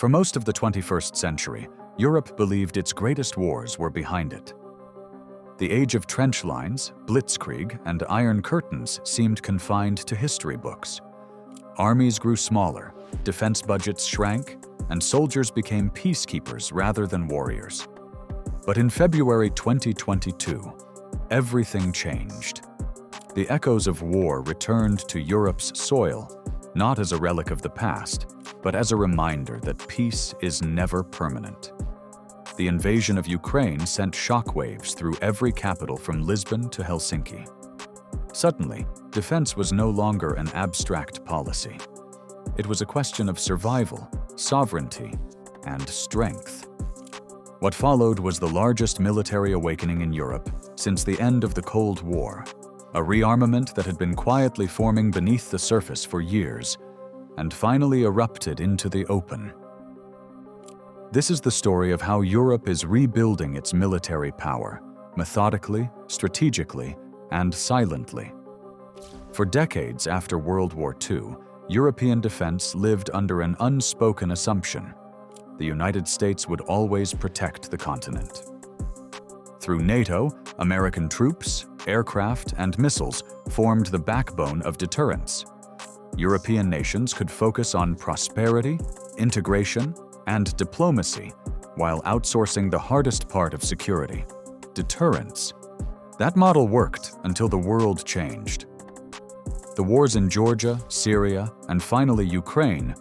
For most of the 21st century, Europe believed its greatest wars were behind it. The age of trench lines, blitzkrieg, and iron curtains seemed confined to history books. Armies grew smaller, defense budgets shrank, and soldiers became peacekeepers rather than warriors. But in February 2022, everything changed. The echoes of war returned to Europe's soil, not as a relic of the past, but as a reminder that peace is never permanent. The invasion of Ukraine sent shockwaves through every capital from Lisbon to Helsinki. Suddenly, defense was no longer an abstract policy. It was a question of survival, sovereignty, and strength. What followed was the largest military awakening in Europe since the end of the Cold War, a rearmament that had been quietly forming beneath the surface for years and finally erupted into the open. This is the story of how Europe is rebuilding its military power, methodically, strategically, and silently. For decades after World War II, European defense lived under an unspoken assumption: the United States would always protect the continent. Through NATO, American troops, aircraft, and missiles formed the backbone of deterrence. European nations could focus on prosperity, integration, and diplomacy while outsourcing the hardest part of security: deterrence. That model worked until the world changed. The wars in Georgia, Syria, and finally Ukraine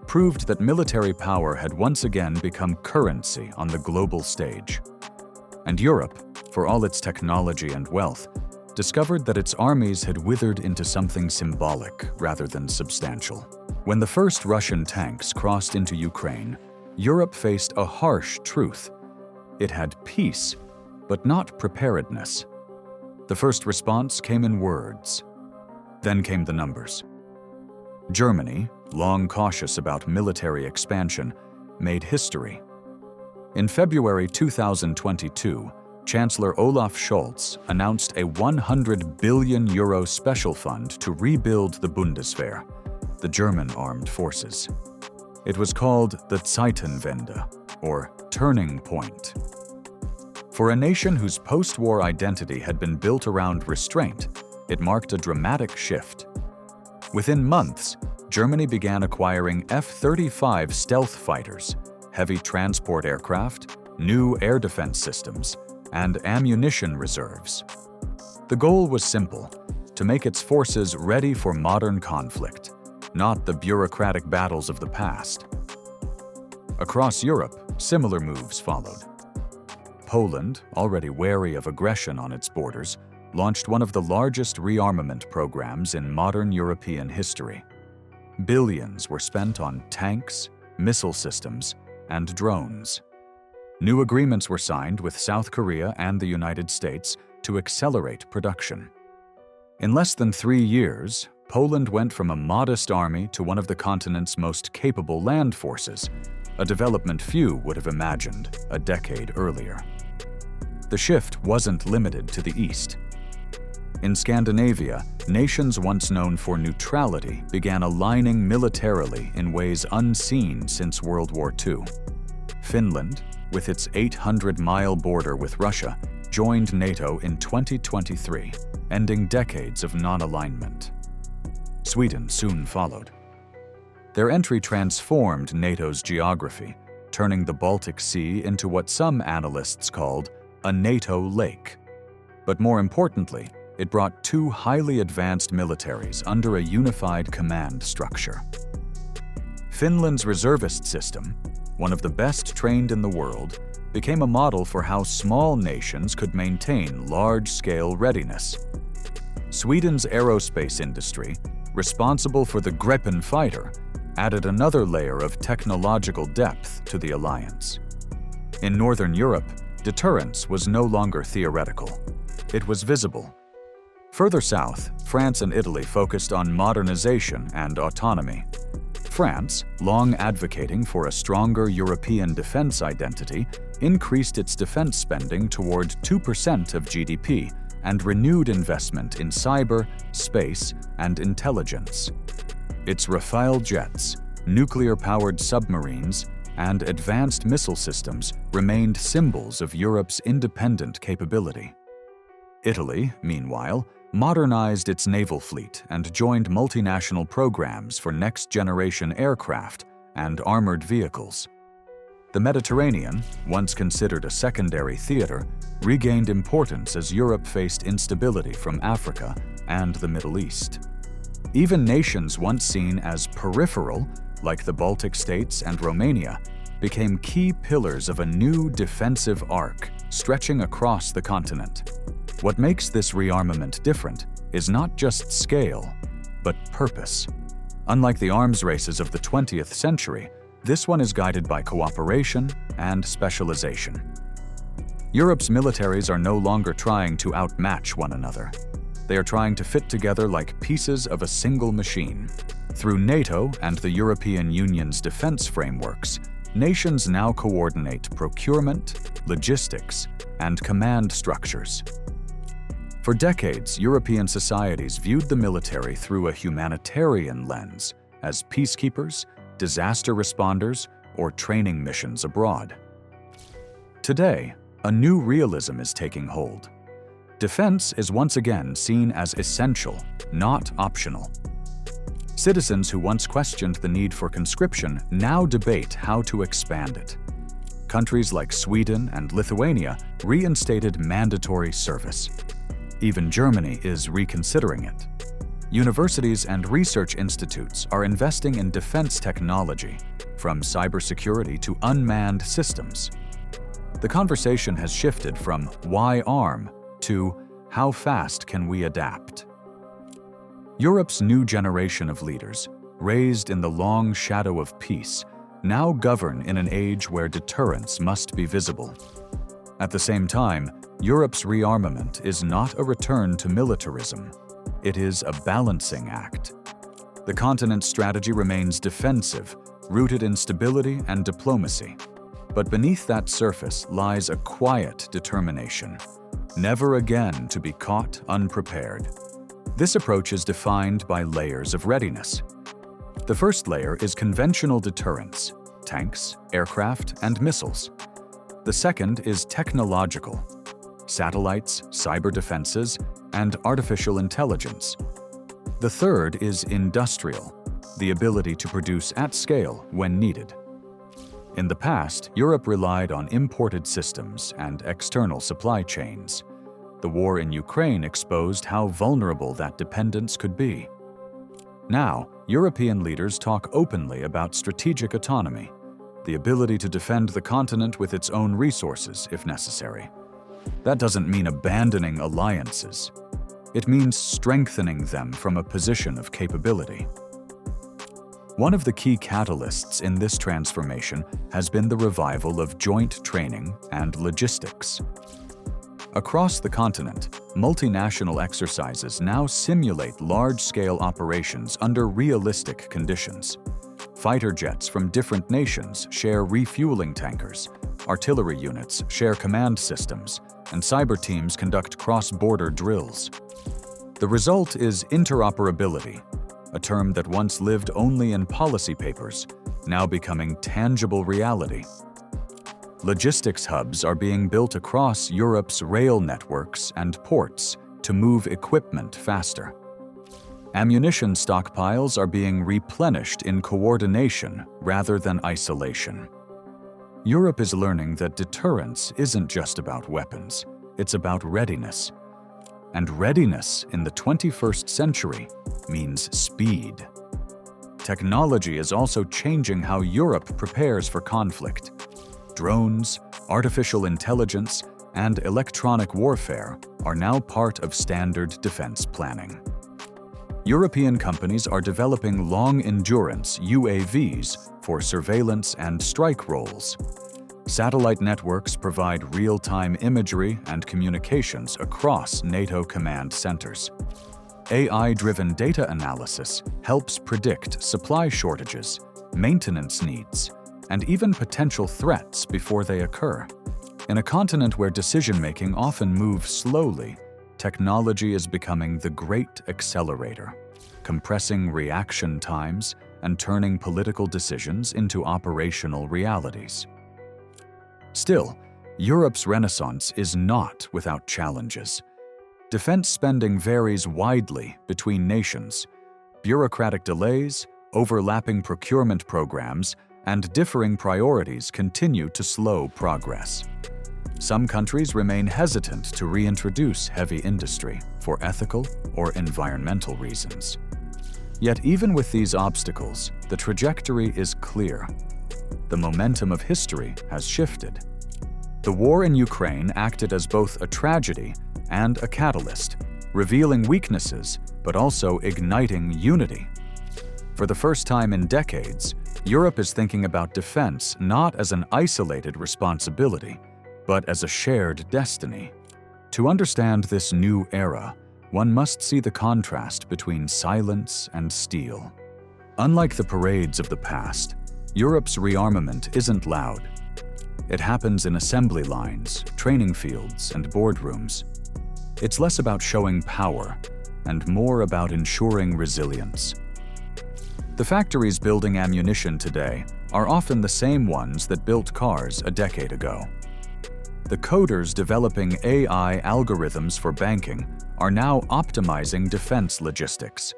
proved that military power had once again become currency on the global stage. And Europe, for all its technology and wealth, discovered that its armies had withered into something symbolic rather than substantial. When the first Russian tanks crossed into Ukraine, Europe faced a harsh truth. It had peace, but not preparedness. The first response came in words. Then came the numbers. Germany, long cautious about military expansion, made history. In February 2022, Chancellor Olaf Scholz announced a €100 billion special fund to rebuild the Bundeswehr, the German armed forces. It was called the Zeitenwende, or turning point. For a nation whose post-war identity had been built around restraint, it marked a dramatic shift. Within months, Germany began acquiring F-35 stealth fighters, heavy transport aircraft, new air defense systems, and ammunition reserves. The goal was simple: to make its forces ready for modern conflict, not the bureaucratic battles of the past. Across Europe, similar moves followed. Poland, already wary of aggression on its borders, launched one of the largest rearmament programs in modern European history. Billions were spent on tanks, missile systems, and drones. New agreements were signed with South Korea and the United States to accelerate production. In less than 3 years, Poland went from a modest army to one of the continent's most capable land forces, a development few would have imagined a decade earlier. The shift wasn't limited to the East. In Scandinavia, nations once known for neutrality began aligning militarily in ways unseen since World War II. Finland, with its 800-mile border with Russia, joined NATO in 2023, ending decades of non-alignment. Sweden soon followed. Their entry transformed NATO's geography, turning the Baltic Sea into what some analysts called a NATO lake. But more importantly, it brought 2 highly advanced militaries under a unified command structure. Finland's reservist system, one of the best trained in the world, became a model for how small nations could maintain large-scale readiness. Sweden's aerospace industry, responsible for the Gripen fighter, added another layer of technological depth to the alliance. In Northern Europe, deterrence was no longer theoretical. It was visible. Further south, France and Italy focused on modernization and autonomy. France, long advocating for a stronger European defense identity, increased its defense spending toward 2% of GDP and renewed investment in cyber, space, and intelligence. Its Rafale jets, nuclear-powered submarines, and advanced missile systems remained symbols of Europe's independent capability. Italy, meanwhile, modernized its naval fleet and joined multinational programs for next-generation aircraft and armored vehicles. The Mediterranean, once considered a secondary theater, regained importance as Europe faced instability from Africa and the Middle East. Even nations once seen as peripheral, like the Baltic states and Romania, became key pillars of a new defensive arc stretching across the continent. What makes this rearmament different is not just scale, but purpose. Unlike the arms races of the 20th century, this one is guided by cooperation and specialization. Europe's militaries are no longer trying to outmatch one another. They are trying to fit together like pieces of a single machine. Through NATO and the European Union's defense frameworks, nations now coordinate procurement, logistics, and command structures. For decades, European societies viewed the military through a humanitarian lens, as peacekeepers, disaster responders, or training missions abroad. Today, a new realism is taking hold. Defense is once again seen as essential, not optional. Citizens who once questioned the need for conscription now debate how to expand it. Countries like Sweden and Lithuania reinstated mandatory service. Even Germany is reconsidering it. Universities and research institutes are investing in defense technology, from cybersecurity to unmanned systems. The conversation has shifted from "why arm" to "how fast can we adapt?" Europe's new generation of leaders, raised in the long shadow of peace, now govern in an age where deterrence must be visible. At the same time, Europe's rearmament is not a return to militarism. It is a balancing act. The continent's strategy remains defensive, rooted in stability and diplomacy. But beneath that surface lies a quiet determination, never again to be caught unprepared. This approach is defined by layers of readiness. The first layer is conventional deterrence: tanks, aircraft, and missiles. The second is technological: satellites, cyber defenses, and artificial intelligence. The third is industrial: the ability to produce at scale when needed. In the past, Europe relied on imported systems and external supply chains. The war in Ukraine exposed how vulnerable that dependence could be. Now, European leaders talk openly about strategic autonomy, the ability to defend the continent with its own resources if necessary. That doesn't mean abandoning alliances. It means strengthening them from a position of capability. One of the key catalysts in this transformation has been the revival of joint training and logistics. Across the continent, multinational exercises now simulate large-scale operations under realistic conditions. Fighter jets from different nations share refueling tankers, artillery units share command systems, and cyber teams conduct cross-border drills. The result is interoperability, a term that once lived only in policy papers, now becoming tangible reality. Logistics hubs are being built across Europe's rail networks and ports to move equipment faster. Ammunition stockpiles are being replenished in coordination rather than isolation. Europe is learning that deterrence isn't just about weapons, it's about readiness. And readiness in the 21st century means speed. Technology is also changing how Europe prepares for conflict. Drones, artificial intelligence, and electronic warfare are now part of standard defense planning. European companies are developing long-endurance UAVs for surveillance and strike roles. Satellite networks provide real-time imagery and communications across NATO command centers. AI-driven data analysis helps predict supply shortages, maintenance needs, and even potential threats before they occur. In a continent where decision-making often moves slowly, technology is becoming the great accelerator, compressing reaction times and turning political decisions into operational realities. Still, Europe's renaissance is not without challenges. Defense spending varies widely between nations. Bureaucratic delays, overlapping procurement programs, and differing priorities continue to slow progress. Some countries remain hesitant to reintroduce heavy industry for ethical or environmental reasons. Yet even with these obstacles, the trajectory is clear. The momentum of history has shifted. The war in Ukraine acted as both a tragedy and a catalyst, revealing weaknesses but also igniting unity. For the first time in decades, Europe is thinking about defense not as an isolated responsibility, but as a shared destiny. To understand this new era, one must see the contrast between silence and steel. Unlike the parades of the past, Europe's rearmament isn't loud. It happens in assembly lines, training fields, and boardrooms. It's less about showing power and more about ensuring resilience. The factories building ammunition today are often the same ones that built cars a decade ago. The coders developing AI algorithms for banking are now optimizing defense logistics.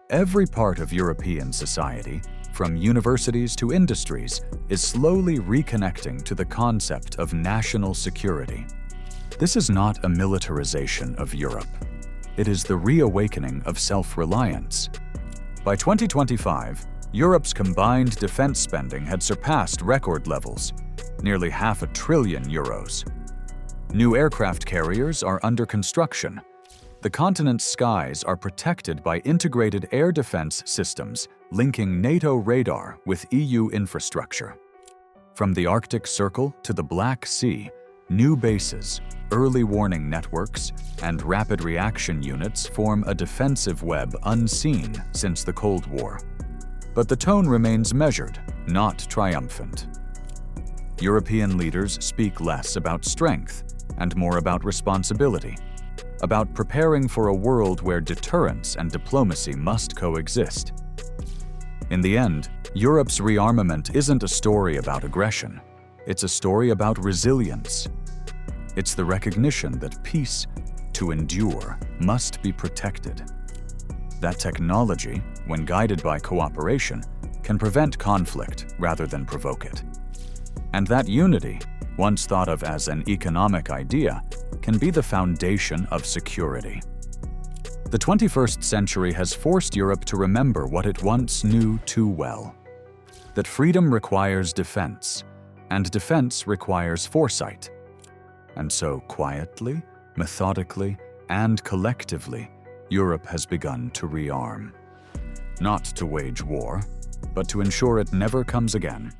Every part of European society, from universities to industries, is slowly reconnecting to the concept of national security. This is not a militarization of Europe. It is the reawakening of self-reliance. By 2025, Europe's combined defense spending had surpassed record levels, nearly €500 billion. New aircraft carriers are under construction. The continent's skies are protected by integrated air defense systems linking NATO radar with EU infrastructure. From the Arctic Circle to the Black Sea, new bases, early warning networks, and rapid reaction units form a defensive web unseen since the Cold War. But the tone remains measured, not triumphant. European leaders speak less about strength and more about responsibility, about preparing for a world where deterrence and diplomacy must coexist. In the end, Europe's rearmament isn't a story about aggression. It's a story about resilience. It's the recognition that peace, to endure, must be protected. That technology, when guided by cooperation, can prevent conflict rather than provoke it. And that unity, once thought of as an economic idea, can be the foundation of security. The 21st century has forced Europe to remember what it once knew too well: that freedom requires defense, and defense requires foresight. And so quietly, methodically, and collectively, Europe has begun to rearm. Not to wage war, but to ensure it never comes again.